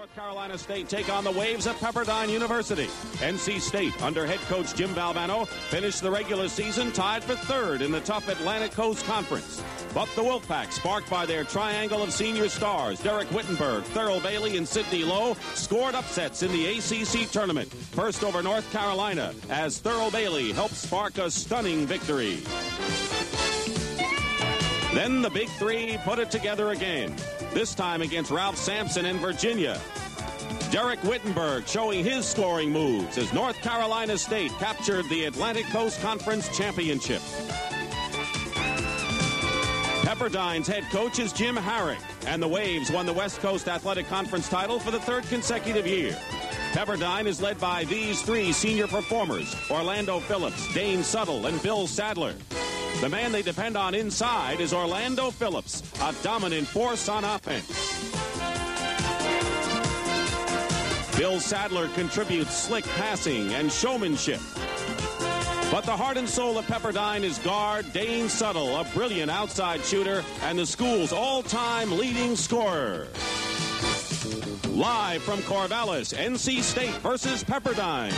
North Carolina State take on the Waves at Pepperdine University. NC State, under head coach Jim Valvano, finished the regular season tied for third in the tough Atlantic Coast Conference. But the Wolfpack, sparked by their triangle of senior stars, Dereck, Whittenburg, Thurl Bailey, and Sidney Lowe, scored upsets in the ACC tournament. First over North Carolina, as Thurl Bailey helped spark a stunning victory. Then the Big Three put it together again, this time against Ralph Sampson in Virginia. Dereck Whittenburg showing his scoring moves as North Carolina State captured the Atlantic Coast Conference Championship. Pepperdine's head coach is Jim Harrick, and the Waves won the West Coast Athletic Conference title for the third consecutive year. Pepperdine is led by these three senior performers, Orlando Phillips, Dane Suttle, and Bill Sadler. The man they depend on inside is Orlando Phillips, a dominant force on offense. Bill Sadler contributes slick passing and showmanship. But the heart and soul of Pepperdine is guard Dane Suttle, a brilliant outside shooter and the school's all-time leading scorer. Live from Corvallis, NC State versus Pepperdine.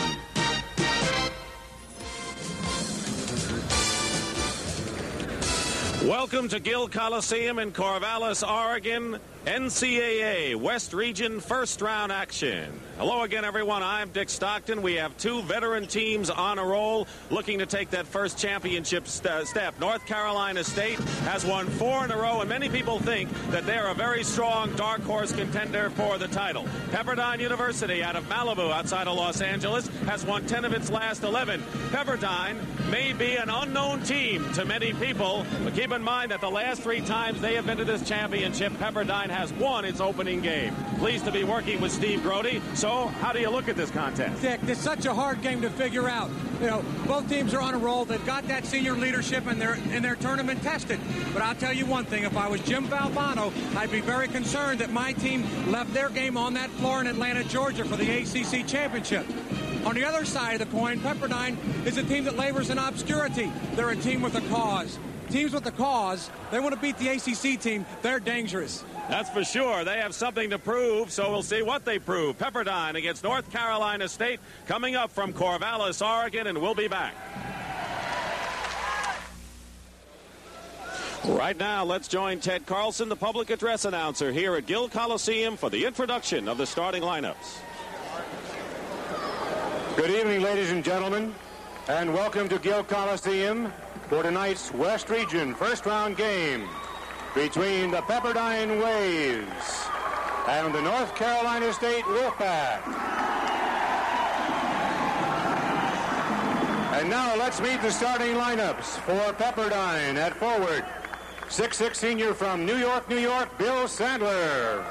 Welcome to Gill Coliseum in Corvallis, Oregon. NCAA West Region first round action. Hello again, everyone. I'm Dick Stockton. We have two veteran teams on a roll looking to take that first championship step. North Carolina State has won 4 in a row, and many people think that they're a very strong dark horse contender for the title. Pepperdine University out of Malibu outside of Los Angeles has won 10 of its last 11. Pepperdine may be an unknown team to many people, but keep in mind that the last 3 times they have been to this championship, Pepperdine has won its opening game. Pleased to be working with Steve Grody. So, how do you look at this contest? Dick, it's such a hard game to figure out. You know, both teams are on a roll. They've got that senior leadership and they're tournament tested. But I'll tell you one thing, if I was Jim Valvano, I'd be very concerned that my team left their game on that floor in Atlanta, Georgia for the ACC championship. On the other side of the coin, Pepperdine is a team that labors in obscurity. They're a team with a cause. Teams with a cause, they want to beat the ACC team. They're dangerous. That's for sure. They have something to prove, so we'll see what they prove. Pepperdine against North Carolina State coming up from Corvallis, Oregon, and we'll be back. Right now, let's join Ted Carlson, the public address announcer, here at Gill Coliseum for the introduction of the starting lineups. Good evening, ladies and gentlemen, and welcome to Gill Coliseum for tonight's West Region first-round game between the Pepperdine Waves and the North Carolina State Wolfpack. And now let's meet the starting lineups for Pepperdine. At forward, 6'6" senior from New York, Bill Sadler.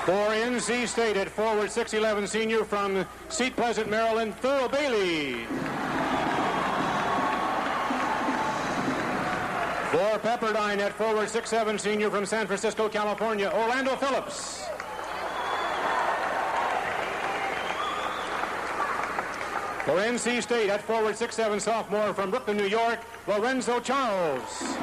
For NC State at forward, 6'11" senior from Seat Pleasant, Maryland, Thurl Bailey. For Pepperdine at forward, 6'7" senior from San Francisco, California, Orlando Phillips. For NC State at forward, 6'7" sophomore from Brooklyn, New York, Lorenzo Charles.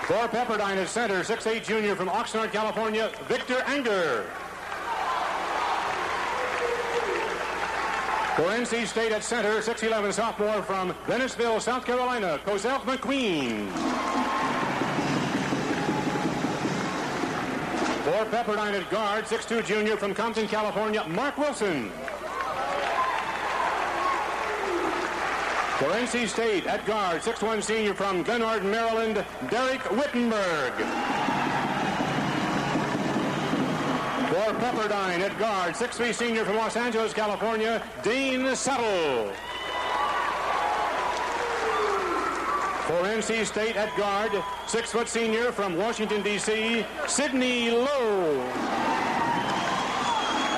For Pepperdine at center, 6'8" junior from Oxnard, California, Victor Anger. For NC State at center, 6'11" sophomore from Venice-ville, South Carolina, Cozell McQueen. For Pepperdine at guard, 6'2" junior from Compton, California, Mark Wilson. For NC State at guard, 6'1" senior from Glenarden, Maryland, Dereck Whittenburg. For Pepperdine at guard, 6'3" senior from Los Angeles, California, Dane Suttle. For NC State at guard, 6' senior from Washington, D.C., Sidney Lowe.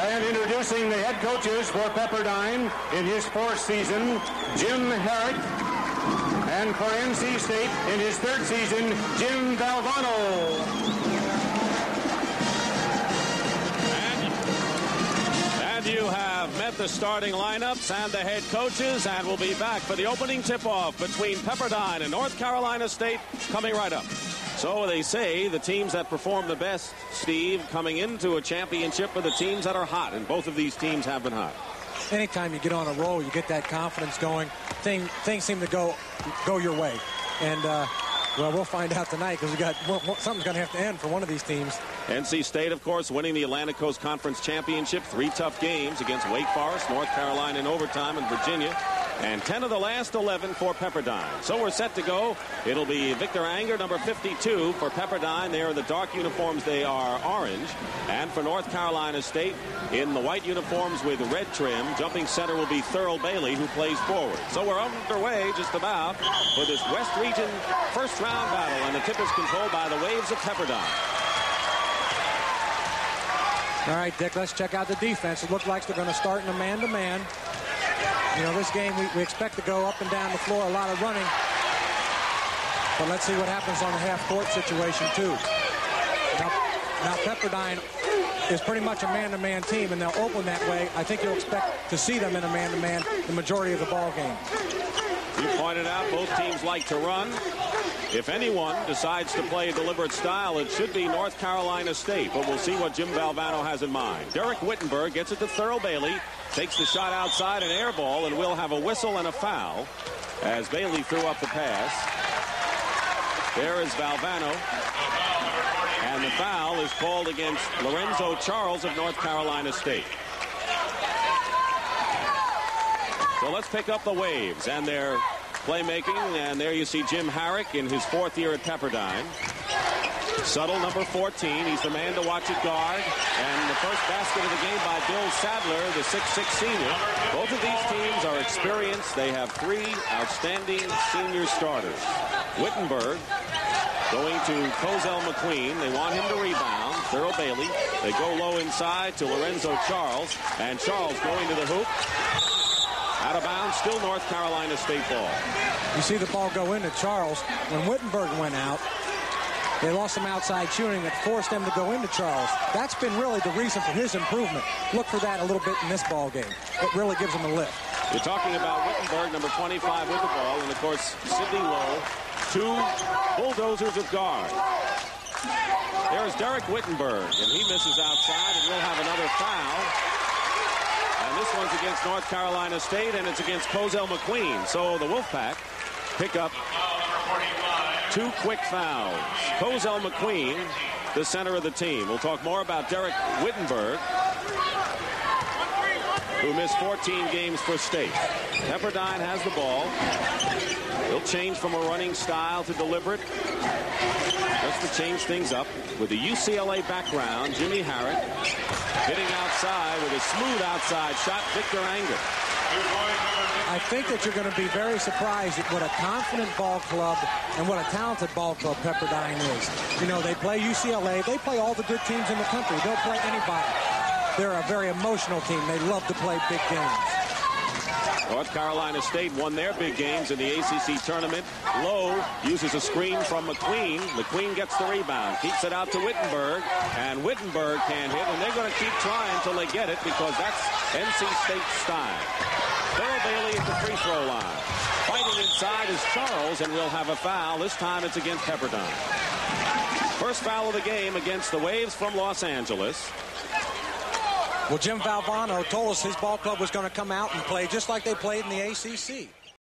And introducing the head coaches for Pepperdine in his 4th season, Jim Harrick. And for NC State in his 3rd season, Jim Valvano. And you have met the starting lineups and the head coaches, and we'll be back for the opening tip-off between Pepperdine and North Carolina State coming right up. So they say the teams that perform the best, Steve, coming into a championship are the teams that are hot, and both of these teams have been hot. Anytime you get on a roll, you get that confidence going. Things seem to go your way. And, well, we'll find out tonight because something's going to have to end for one of these teams. NC State, of course, winning the Atlantic Coast Conference Championship. 3 tough games against Wake Forest, North Carolina in overtime, and Virginia. And 10 of the last 11 for Pepperdine. So we're set to go. It'll be Victor Anger, number 52 for Pepperdine. They're in the dark uniforms. They are orange. And for North Carolina State, in the white uniforms with red trim, jumping center will be Thurl Bailey, who plays forward. So we're underway just about for this West Region first round battle. And the tip is controlled by the Waves of Pepperdine. All right, Dick, let's check out the defense. It looks like they're going to start in a man-to-man. You know, this game, we expect to go up and down the floor, a lot of running. But let's see what happens on the half-court situation, too. Now Pepperdine is pretty much a man-to-man team, and they'll open that way. I think you'll expect to see them in a man-to-man the majority of the ball game. You pointed out both teams like to run. If anyone decides to play a deliberate style, it should be North Carolina State. But we'll see what Jim Valvano has in mind. Dereck Whittenburg gets it to Thurl Bailey. Takes the shot outside, an air ball, and we'll have a whistle and a foul as Bailey threw up the pass. There is Valvano. And the foul is called against Lorenzo Charles of North Carolina State. So let's pick up the Waves and their playmaking. And there you see Jim Harrick in his 4th year at Pepperdine. Suttle, number 14. He's the man to watch at guard. And the first basket of the game by Bill Sadler, the 6'6 senior. Both of these teams are experienced. They have 3 outstanding senior starters. Whittenburg going to Cozell McQueen. They want him to rebound. Thurl Bailey. They go low inside to Lorenzo Charles. And Charles going to the hoop. Out of bounds, still North Carolina State ball. You see the ball go into Charles. When Whittenburg went out, they lost some outside shooting that forced them to go into Charles. That's been really the reason for his improvement. Look for that a little bit in this ball game. It really gives him a lift. You're talking about Whittenburg, number 25 with the ball, and of course Sidney Lowe, 2 bulldozers of guard. There's Dereck Whittenburg, and he misses outside, and we'll have another foul. And this one's against North Carolina State, and it's against Cozell McQueen. So the Wolfpack pick up 2 quick fouls. Cozell McQueen, the center of the team. We'll talk more about Dereck Whittenburg, who missed 14 games for State. Pepperdine has the ball. He'll change from a running style to deliberate. Just to change things up. With the UCLA background, Jimmy Harrick hitting outside with a smooth outside shot, Victor Anger. I think that you're going to be very surprised at what a confident ball club and what a talented ball club Pepperdine is. You know, they play UCLA. They play all the good teams in the country. They'll play anybody. They're a very emotional team. They love to play big games. North Carolina State won their big games in the ACC tournament. Lowe uses a screen from McQueen. McQueen gets the rebound, keeps it out to Whittenburg, and Whittenburg can't hit, and they're going to keep trying until they get it because that's NC State style. Thurl Bailey at the free throw line. Fighting inside is Charles, and we'll have a foul. This time it's against Pepperdine. First foul of the game against the Waves from Los Angeles. Well, Jim Valvano told us his ball club was going to come out and play just like they played in the ACC.